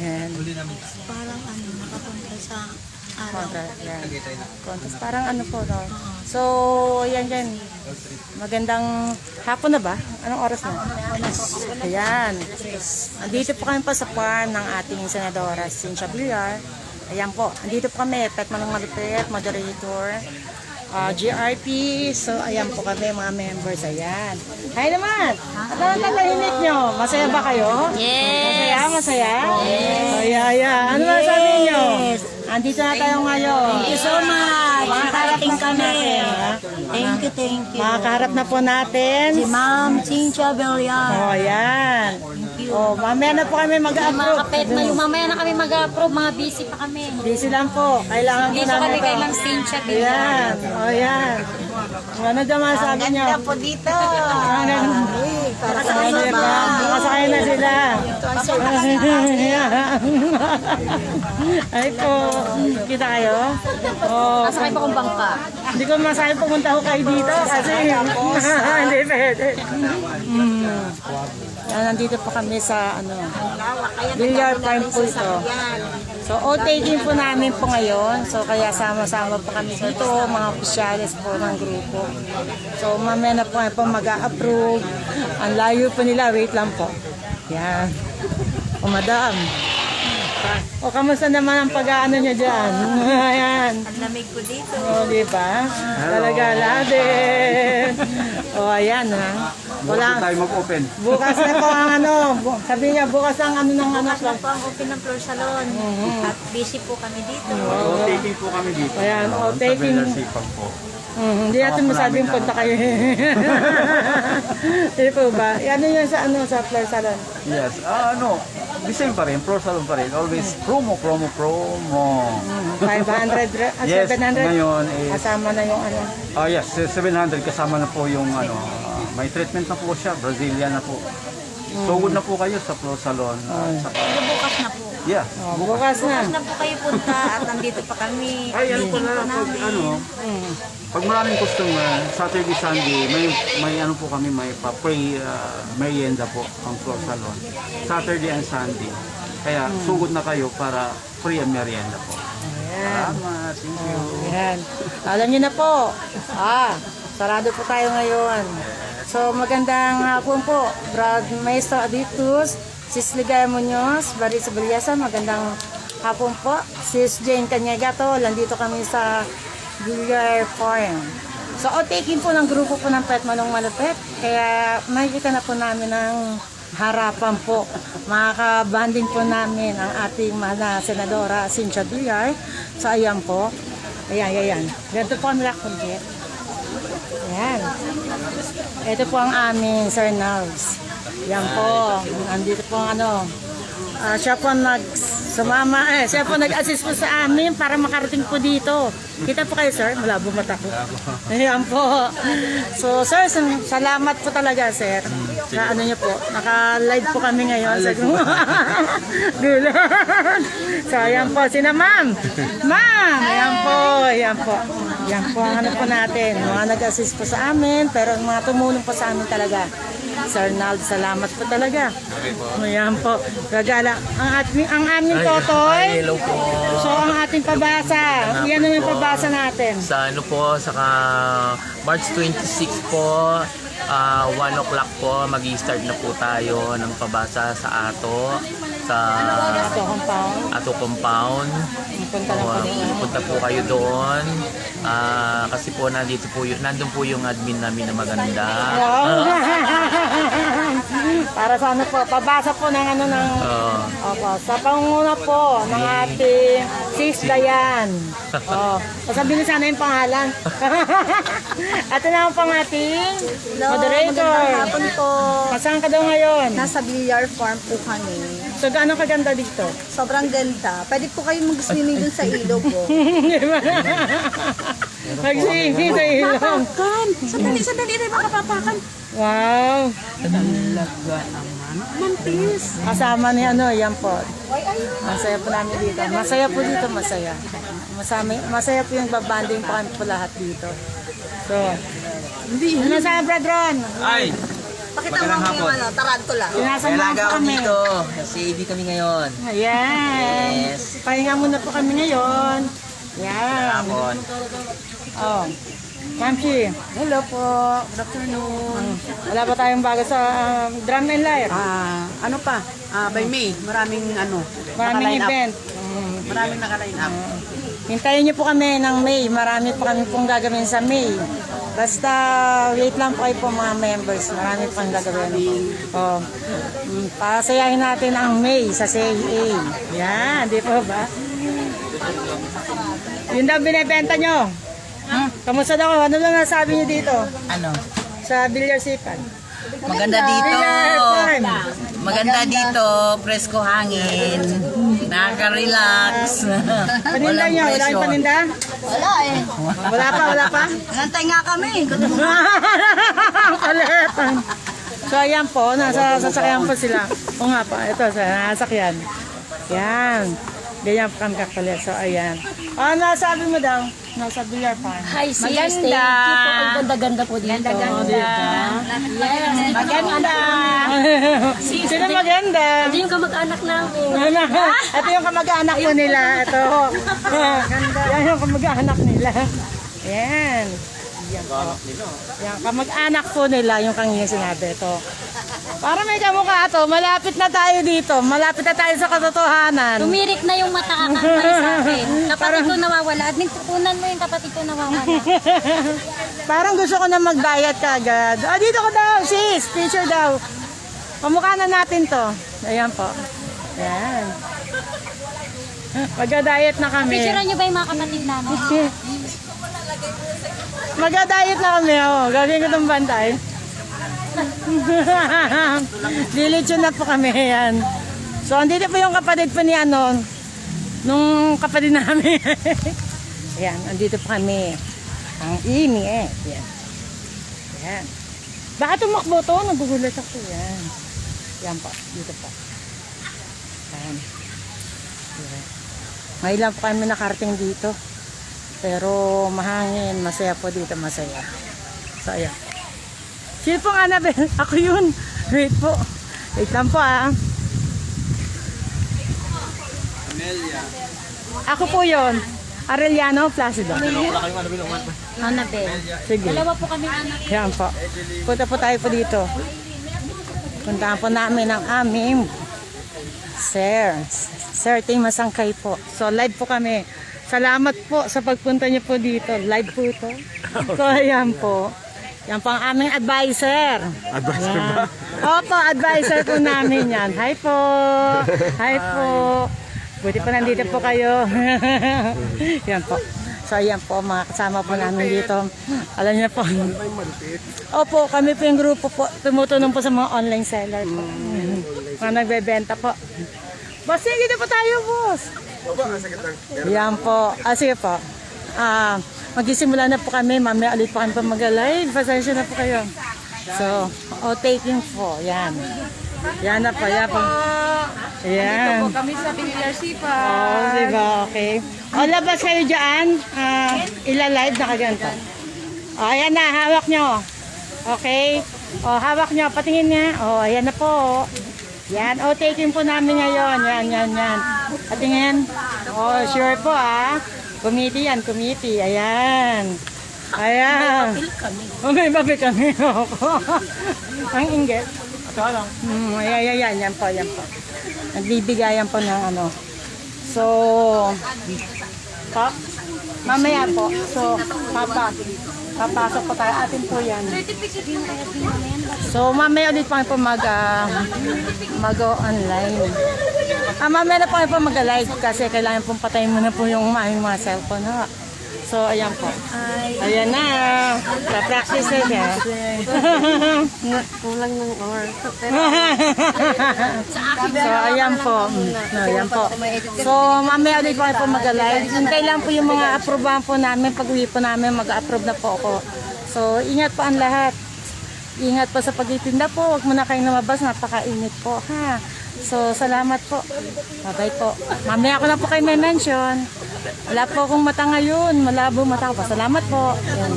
Yan. Parang nakapunta sa araw. Contest. Parang ano po, no? So, yan. Magandang hapon na ba? Anong oras na? Ayan. Andito po kami pa sa farm ng ating Senadora Cynthia Villar. Ayan po. Andito po kami. Pet Manong Malupit, moderator, GRP. So, ayan po kami mga members. Ayan. Hi naman! At ang tahimik nyo? Masaya ba kayo? Yes! Masaya? Ayan. Ano ba sabi nyo? Andito na tayo ngayon. Thank you so much! Makakarating kami. Thank you. Makakaharap na po natin. Si Ma'am Cynthia Villar. Oh, ayan. Thank you. Oh, mamaya na po kami Mga mag-approve. kapet na yung mamaya na kami mag-approve. Mga busy pa kami. Busy lang po. Kailangan po Dito namin kami ito. kay Ma'am Cynthia Villar. Ayan. Oh, ayan. Ano naman sabi nyo? Ganda po dito. Para sa Ano ano ba? ba? Makasakay na sila. Ay po. Kita kayo? Oh. Nasakay pa kong bangka. Hindi ko masabi pumunta ko kayo dito kasi hindi pwede. Nandito po kami sa Villar Farm po ito. So, taking po namin po ngayon. So, kaya sama-sama po kami dito, mga opisyalis po ng grupo. So, mamaya na po kami po mag-a-approve. Ang layo po nila, wait lang po. Yan. O, madam. O, kamusta naman ang pag-aano nyo dyan? Ayan. Ang lamig po dito. O, di ba? Talaga din. O, ayan ha. Wala. tayo mag-open. Bukas na po ang sabi niya, bukas ang ng Bukas na po ang open ng floor salon. At busy po kami dito. Taking po kami dito. Ayan, Sa taking. Villar Sipag po. Hindi natin masabing punta kayo. Hindi po ba? Ano yun sa floor salon? Yes. The same pa rin. Pro salon pa rin. Always promo. 500, Yes, 700? ngayon is... Kasama na yung yes, 700 kasama na po yung may treatment na po siya. Brazilian na po. Sugod na po kayo sa Pro Salon. Bukas na po. Yeah. bukas na. Bukas na po kayo punta at nandito pa kami. Ay, ano pala, pag maraming customer, Saturday, Sunday, may ano po kami, may pa-free merienda po ang Pro Salon. Saturday and Sunday. Kaya sugod na kayo para free ang merienda po. Salamat, thank you. Ayan. Alam niyo na po. Sarado po tayo ngayon. So magandang hapon po, Brad Maestro Aditus, Sis Ligaya Muñoz, Baris Bilyasa, magandang hapon po. Sis Jane Canyegato, nandito kami sa Villar Farm. So taking po ng grupo po ng Pet Manong Malupit, kaya makikita na po namin ang harapan po. Makaka-banding po namin ang ating mahal na Senadora Cynthia Villar. So ayan po. Ayan. Ganito po ang lakon. Ayan. Ito po ang aming Sir Nals. Yan po. Andito po ang siya po siya po nag-assist po sa amin para makarating po dito. Kita po kayo, sir. Malabo mata ko. Ayan po. So, sir, salamat po talaga, sir. Sa niyo po. Naka-live po kami ngayon. So, ayan po. Sina ma'am. Ma'am! Ayan po. Yan po ang po natin. Mga nag-assist po sa amin, pero mga tumulong po sa amin talaga. Sir Nald, salamat po talaga. Ayan po. Gagala. Ang aming totoy. Hello po. So, ang ating pabasa. Yan naman yung pabasa natin. Sa March 26 po, 1 o'clock po, mag-i-start na po tayo ng pabasa sa sa Ito, compound. Ato Compound. Punta lang po din. Punta po kayo doon. Kasi po nandun po yung admin namin na maganda. Wow. Para sa po, pabasa po ng opo, sa pangunguna po ng ating Sis Dayan. Sabihin sana yung pangalan. Ito na po ang ating moderator. Magandang hapon po. Saan ka daw ngayon? Nasa Villar Farm po kami. So, gaano kaganda dito? Sobrang ganda. Pwede po kayo mag-swimming dun sa ilog po. Mag-swimming sa ilong. Papakan! Sandali rin makapapakan. Wow! Talaga naman. Mantis. Kasama ni yan po. Masaya po namin dito. Masaya po dito, masaya. Masaya po yung babanding po kami po lahat dito. So, ano saan, Brad Ron? Ay, Pakita mo yung ano, tarantula. Sinasamahan po kami. Sa AV kami ngayon. Ayan. Yes. Pahinga muna po kami ngayon. Yan. Oh. Mamsi. Hello po. Good afternoon. Wala pa tayong bago sa drum and lyre. Ano pa? By May, maraming Maraming naka-line up. event. Maraming naka-line up. Hintayin niyo po kami ng May. Marami po kami pong gagawin sa May. Basta wait lang po kayo po mga members. Marami pong gagawin. Oh. Pasayahin natin ang May sa CIA. Yan, di po ba? Yun daw binibenta nyo. Kamusta daw? Ano lang nasabi niyo dito? Ano? Sa Billarsipan. Maganda dito. Farm. Maganda dito. Presko hangin. Nakaka-relax. Paninda nyo? Wala kayong paninda? Wala eh. Wala pa, wala pa? Nantay nga kami. Kalitan. So ayan po, nasa sasakyan po sila. O nga po, ito sa nasakyan. Yan. Ganyan po kami kakalit. So ayan. Ano sabi mo daw? Nasa Villar Farm. Hi, sis. Maganda. Thank you po. Ang ganda-ganda po dito. Ganda. Yes. Maganda. Sino maganda? Ito yung kamag-anak namin. Ito yung kamag-anak po nila. Ito. Yan yung kamag-anak nila. Yan. Yan po. Yan, kamag-anak po nila yung kanina sinabi. Ito. Para may kamukha to, malapit na tayo dito. Malapit na tayo sa katotohanan. Tumirik na yung mata kakantay sa akin. Kapatid ko nawawala. Admin, tutunan mo yung kapatid ko nawawala. Parang gusto ko na mag-diet kagad. Ah, dito ko daw, sis. Picture daw. Pamukha na natin to. Ayan po. Ayan. Mag-diet na kami. Picturean niyo ba yung mga kapatid namin? Mag-diet na kami. Oh. Gagawin ko itong bantay. Dilitsyon na po kami. Ayan. So, andito po yung kapatid po ni ano, nung kapatid namin. Ayan, andito po kami. Ang ini eh. Ayan. Ayan. Bakit tumakbo to? Nagugulat ako. Ayan. Ayan po. Dito po. Ayan. Ayan. Ngayon lang po kami nakarating dito. Pero mahangin. Masaya po dito. Masaya. So, ayan. Sino pong Annabelle? Ako yun. Wait po. Wait lang po ah. Amelia. Ako po yun. Arellano Placido. Annabelle. Sige. Dalawa po kami anak. Yan po. Punta po tayo po dito. Puntahan po namin ang aming Sir Ting Masangkay po. So live po kami. Salamat po sa pagpunta niyo po dito. Live po ito. So ayan po. Yan po ang aming advisor. Advisor Yan. ba? Opo, advisor po namin yan. Hi po. Hi po. Buti po nandito po kayo. Yan po. So ayan po, mga kasama po namin dito. Alam niyo po. Opo, kami po yung grupo po. Tumutulong po sa mga online seller po. Mga nagbebenta po. Boss, dito po tayo, boss. Yan po. Sige po. Magsisimula na po kami. Mamaya ulit po kami pa mag-live. Pasensya na po kayo. So, taking po. Yan. Yan na po. Yan po. Yan. Kami sa Billarsipan. Oh, diba? Okay. O, labas kayo dyan. Ila-live na kaganto. O, ayan na. Hawak nyo. Okay. O, hawak nyo. Patingin niya. O, ayan na po. Yan. O, taking po namin ngayon. Yan. Patingin. O, sure po Committee yan. Committee. Ayan. Ayan. May papel kami. Ang inggit. Ito lang. Ayan. Yan po. Nagbibigayan po ng ano. So, mamaya po. So, papasok po tayo. Atin po yan. So, mamaya ulit pa po mag-online. Mamaya na po po mag-live kasi kailangan pong patayin muna po yung mga cellphone. So, ayan po. Ayan na. Sa-practice na siya. Kulang ng or. So, ayan po. Ayan po. So, mamaya ulit po mag-live. Hintay lang po yung mga aprobahan po namin. Pag-uwi po namin, mag-approve na po ako. So, ingat po ang lahat. Ingat po sa pagtitinda po. Huwag muna kayong lumabas. Napakainit po, ha? So, salamat po. Bye-bye po. Mamaya ako na po kayo may mention. Wala po akong mata ngayon. Malabo mata ko. Salamat po. Ayan.